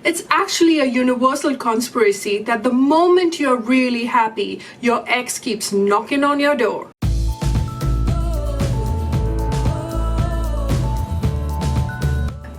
It's actually a universal conspiracy that the moment you're really happy, your ex keeps knocking on your door.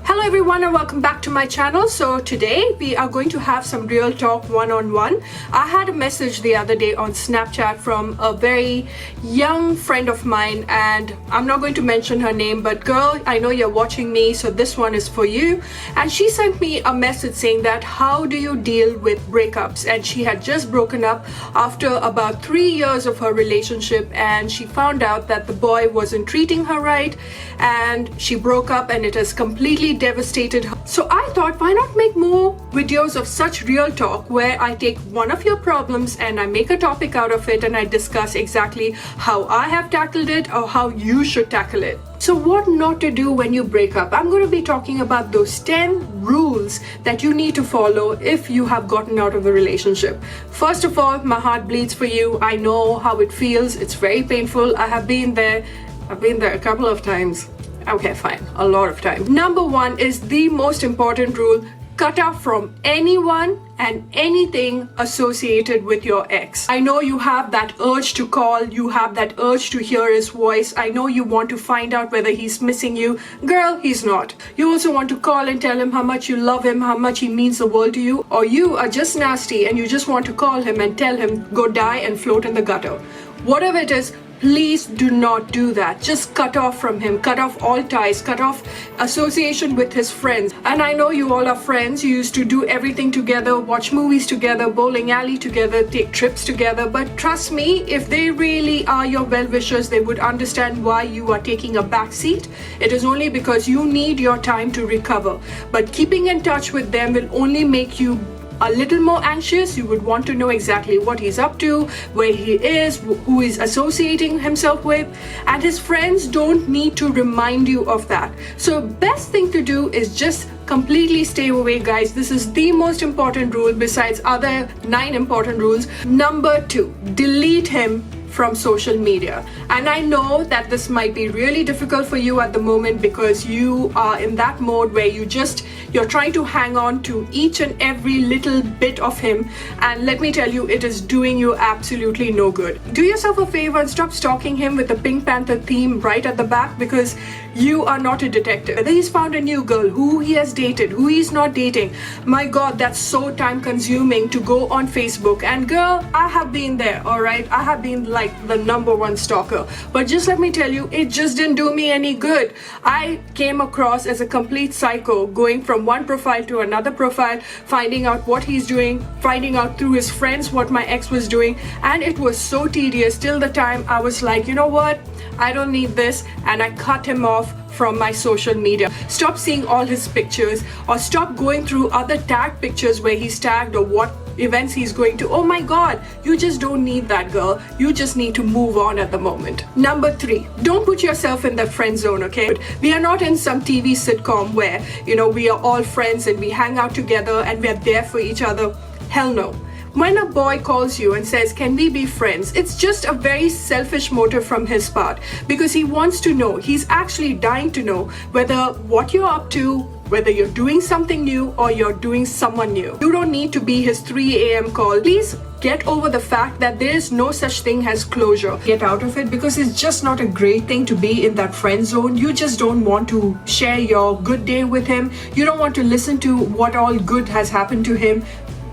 Hello everyone and welcome back to my channel. So today we are going to have some real talk one-on-one. I had a message the other day on Snapchat from a very young friend of mine, and I'm not going to mention her name, but girl, I know you're watching me, so this one is for you. And she sent me a message saying that how do you deal with breakups, and she had just broken up after about 3 years of her relationship, and she found out that the boy wasn't treating her right, and she broke up and it has completely devastated her. So I thought, why not make more videos of such real talk where I take one of your problems and I make a topic out of it and I discuss exactly how I have tackled it or how you should tackle it. So what not to do when you break up? I'm going to be talking about those 10 rules that you need to follow if you have gotten out of a relationship. First of all, my heart bleeds for you. I know how it feels. It's very painful. I have been there. I've been there a couple of times. Okay, fine, a lot of time. Number one is the most important rule: cut off from anyone and anything associated with your ex. I know you have that urge to call, you have that urge to hear his voice. I know you want to find out whether he's missing you. Girl, he's not. You also want to call and tell him how much you love him, how much he means the world to you. Or you are just nasty and you just want to call him and tell him, go die and float in the gutter. Whatever it is, please do not do that. Just cut off from him, cut off all ties, cut off association with his friends. And I know you all are friends. You used to do everything together, watch movies together, bowling alley together, take trips together. But trust me, if they really are your well-wishers, they would understand why you are taking a back seat. It is only because you need your time to recover. But keeping in touch with them will only make you a little more anxious. You would want to know exactly what he's up to, where he is, who he's associating himself with, and his friends don't need to remind you of that. So best thing to do is just completely stay away, guys. This is the most important rule besides other 9 important rules. Number 2, delete him from social media. And I know that this might be really difficult for you at the moment because you are in that mode where you're trying to hang on to each and every little bit of him, and let me tell you, it is doing you absolutely no good. Do yourself a favor and stop stalking him with the Pink Panther theme right at the back, because you are not a detective. Whether he's found a new girl, who he has dated, who he's not dating, my god, that's so time consuming to go on Facebook. And girl, I have been there, alright? I have been like the #1 stalker, but just let me tell you, it just didn't do me any good. I came across as a complete psycho, going from one profile to another profile, finding out what he's doing, finding out through his friends what my ex was doing, and it was so tedious till the time I was like, you know what, I don't need this, and I cut him off from my social media. Stop seeing all his pictures, or stop going through other tagged pictures where he's tagged or what events he's going to. Oh my god, you just don't need that, girl. You just need to move on at the moment. Number 3, don't put yourself in the friend zone, okay? We are not in some TV sitcom where, we are all friends and we hang out together and we're there for each other. Hell no. When a boy calls you and says, can we be friends? It's just a very selfish motive from his part, because he wants to know, he's actually dying to know whether what you're up to, whether you're doing something new or you're doing someone new. You don't need to be his 3 a.m. call. Please get over the fact that there is no such thing as closure. Get out of it, because it's just not a great thing to be in that friend zone. You just don't want to share your good day with him. You don't want to listen to what all good has happened to him.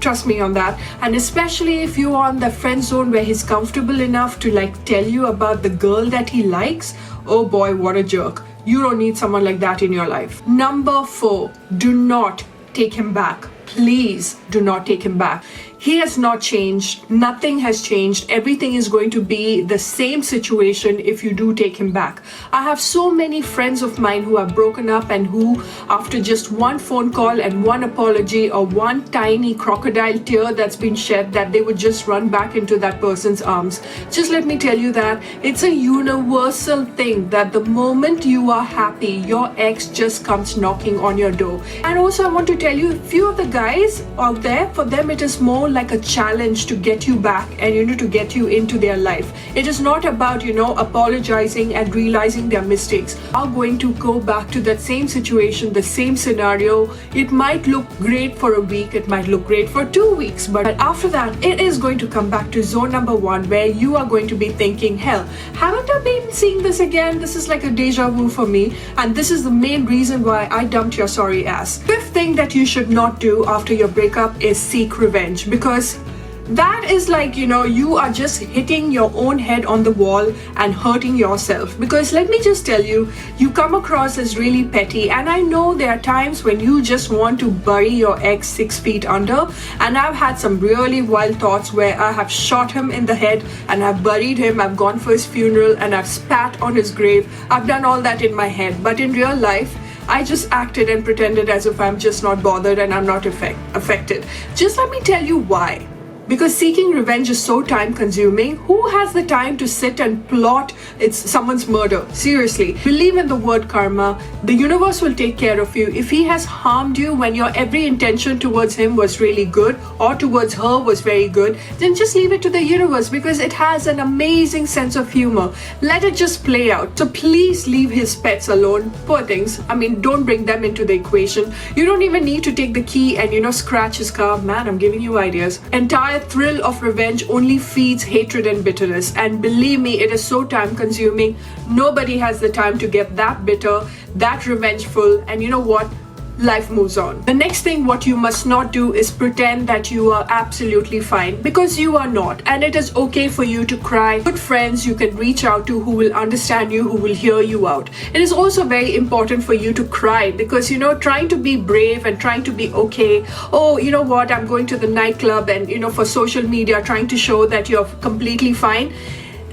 Trust me on that. And especially if you are on the friend zone where he's comfortable enough to tell you about the girl that he likes, oh boy, what a jerk. You don't need someone like that in your life. Number 4, do not take him back. Please do not take him back. He has not changed. Nothing has changed. Everything is going to be the same situation if you do take him back. I have so many friends of mine who have broken up and who, after just one phone call and one apology or one tiny crocodile tear that's been shed, that they would just run back into that person's arms. Just let me tell you that it's a universal thing that the moment you are happy, your ex just comes knocking on your door. And also I want to tell you, few of the guys out there, for them it is more like a challenge to get you back and to get you into their life. It is not about apologizing and realizing their mistakes. Are going to go back to that same situation, the same scenario. It might look great for a week, it might look great for 2 weeks, but after that it is going to come back to zone number 1, where you are going to be thinking, hell, haven't I been seeing this again? This is like a deja vu for me, and this is the main reason why I dumped your sorry ass. Fifth thing that you should not do after your breakup is seek revenge, because that is like you are just hitting your own head on the wall and hurting yourself. Because let me just tell you, you come across as really petty, and I know there are times when you just want to bury your ex 6 feet under, and I've had some really wild thoughts where I have shot him in the head and I've buried him, I've gone for his funeral and I've spat on his grave. I've done all that in my head, but in real life I just acted and pretended as if I'm just not bothered and I'm not affected. Just let me tell you why. Because seeking revenge is so time consuming. Who has the time to sit and plot someone's murder? Seriously, believe in the word karma. The universe will take care of you. If he has harmed you when your every intention towards him was really good, or towards her was very good, then just leave it to the universe, because it has an amazing sense of humor. Let it just play out. So please leave his pets alone. Poor things. I mean, don't bring them into the equation. You don't even need to take the key and scratch his car. Man, I'm giving you ideas. Entire thrill of revenge only feeds hatred and bitterness, and believe me, it is so time consuming. Nobody has the time to get that bitter, that revengeful, and you know what? Life moves on. The next thing what you must not do is pretend that you are absolutely fine, because you are not, and it is okay for you to cry. Good friends you can reach out to who will understand you, who will hear you out. It is also very important for you to cry, because trying to be brave and trying to be okay, oh, you know what, I'm going to the nightclub, and for social media trying to show that you're completely fine,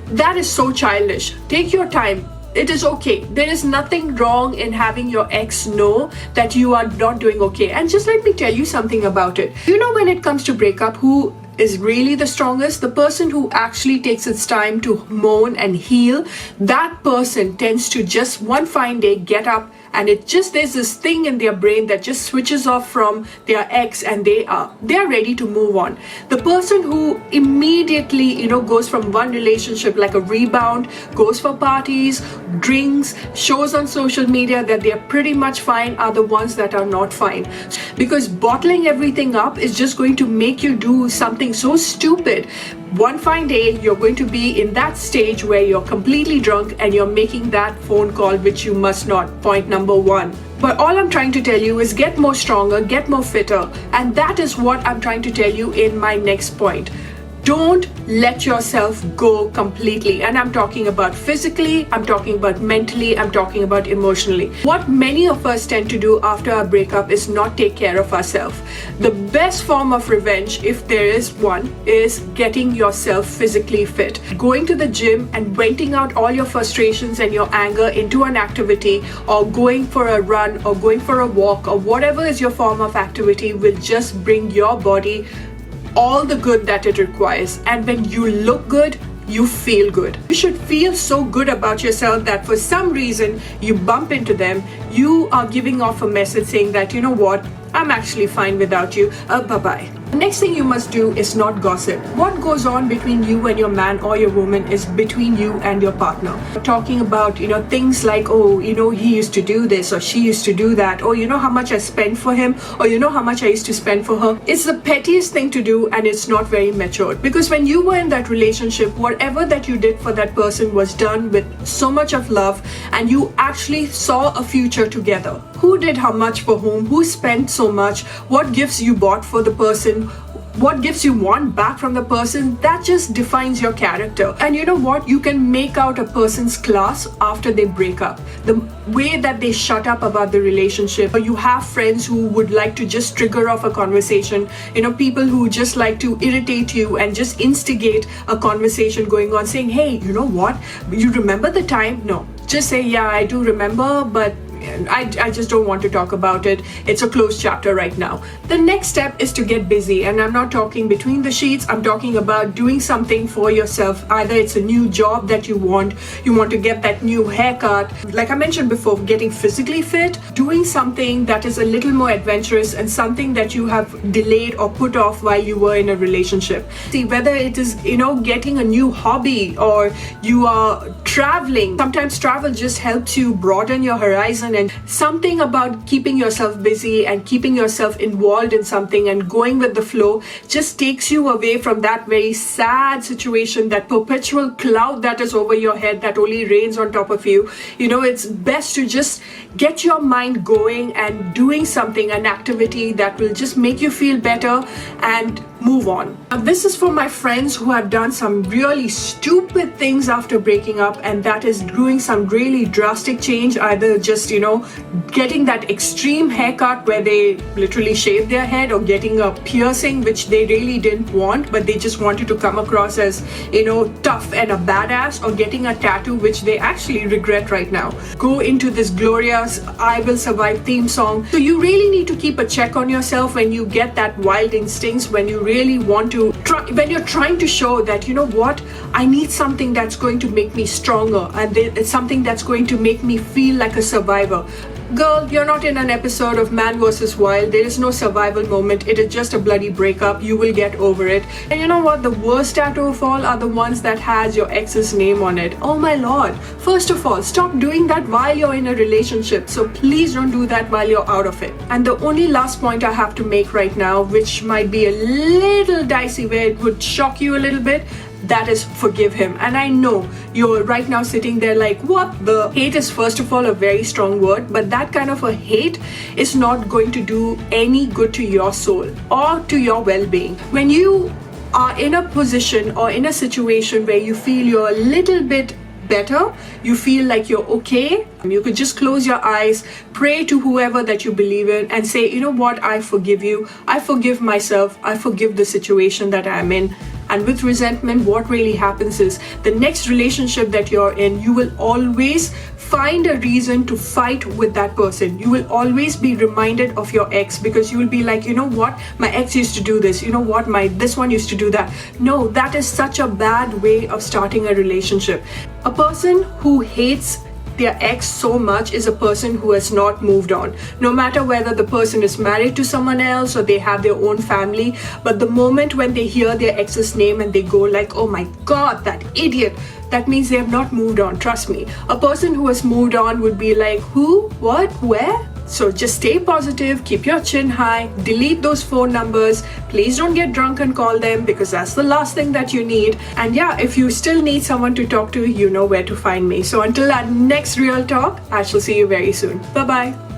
that is so childish. Take your time. It is okay. There is nothing wrong in having your ex know that you are not doing okay. And just let me tell you something about it. When it comes to breakup, who is really the strongest? The person who actually takes its time to mourn and heal. That person tends to just one fine day get up, and there's this thing in their brain that just switches off from their ex, and they are ready to move on. The person who immediately goes from one relationship like a rebound, goes for parties, drinks, shows on social media that they are pretty much fine, are the ones that are not fine. Because bottling everything up is just going to make you do something so stupid. One fine day you're going to be in that stage where you're completely drunk and you're making that phone call, which you must not. Point number 1. But all I'm trying to tell you is get more stronger, get more fitter, and that is what I'm trying to tell you in my next point. Don't let yourself go completely. And I'm talking about physically, I'm talking about mentally, I'm talking about emotionally. What many of us tend to do after our breakup is not take care of ourselves. The best form of revenge, if there is one, is getting yourself physically fit. Going to the gym and venting out all your frustrations and your anger into an activity, or going for a run, or going for a walk, or whatever is your form of activity, will just bring your body all the good that it requires. And when you look good, you feel good. You should feel so good about yourself that for some reason you bump into them, you are giving off a message saying that, you know what, I'm actually fine without you. Bye-bye. The next thing you must do is not gossip. What goes on between you and your man or your woman is between you and your partner. Talking about, things like, oh, he used to do this, or she used to do that, or how much I spent for him, or how much I used to spend for her. It's the pettiest thing to do, and it's not very matured. Because when you were in that relationship, whatever that you did for that person was done with so much of love, and you actually saw a future together. Who did how much for whom? Who spent so much? What gifts you bought for the person? What gifts you want back from the person? That just defines your character. And you know what? You can make out a person's class after they break up. The way that they shut up about the relationship. Or you have friends who would like to just trigger off a conversation. People who just like to irritate you and just instigate a conversation going on, saying, hey, you know what? You remember the time? No. Just say, yeah, I do remember, but I just don't want to talk about it. It's a closed chapter right now. The next step is to get busy, and I'm not talking between the sheets. I'm talking about doing something for yourself. Either it's a new job that you want to get that new haircut, like I mentioned before, getting physically fit, doing something that is a little more adventurous and something that you have delayed or put off while you were in a relationship. See, whether it is, getting a new hobby or you are traveling. Sometimes travel just helps you broaden your horizon, and something about keeping yourself busy and keeping yourself involved in something and going with the flow just takes you away from that very sad situation, that perpetual cloud that is over your head that only rains on top of you. It's best to just get your mind going and doing something, an activity that will just make you feel better and move on. Now, this is for my friends who have done some really stupid things after breaking up, and that is doing some really drastic change, either just getting that extreme haircut where they literally shave their head, or getting a piercing which they really didn't want but they just wanted to come across as tough and a badass, or getting a tattoo which they actually regret right now. Go into this glorious I Will Survive theme song. So you really need to keep a check on yourself when you get that wild instincts, when you really want to try, when you're trying to show that I need something that's going to make me stronger, and it's something that's going to make me feel like a survivor. Girl, you're not in an episode of Man vs. Wild. There is no survival moment. It is just a bloody breakup. You will get over it. And you know what? The worst tattoo of all are the ones that has your ex's name on it. Oh my lord. First of all, stop doing that while you're in a relationship. So please don't do that while you're out of it. And the only last point I have to make right now, which might be a little dicey, where it would shock you a little bit, that is forgive him. And I know you're right now sitting there like, what? The hate is first of all a very strong word, but that kind of a hate is not going to do any good to your soul or to your well-being. When you are in a position or in a situation where you feel you're a little bit better, you feel like you're okay, you could just close your eyes, pray to whoever that you believe in, and say, you know what, I forgive you, I forgive myself, I forgive the situation that I'm in. And with resentment, what really happens is the next relationship that you're in, you will always find a reason to fight with that person. You will always be reminded of your ex, because you will be like, you know what, my ex used to do this, you know what, this one used to do that. No, that is such a bad way of starting a relationship. A person who hates their ex so much is a person who has not moved on, no matter whether the person is married to someone else or they have their own family. But the moment when they hear their ex's name and they go like, oh my god, that idiot, that means they have not moved on. Trust me, a person who has moved on would be like, who, what, where? So just stay positive, keep your chin high, delete those phone numbers. Please don't get drunk and call them, because that's the last thing that you need. And yeah, if you still need someone to talk to, you know where to find me. So until our next real talk, I shall see you very soon. Bye-bye.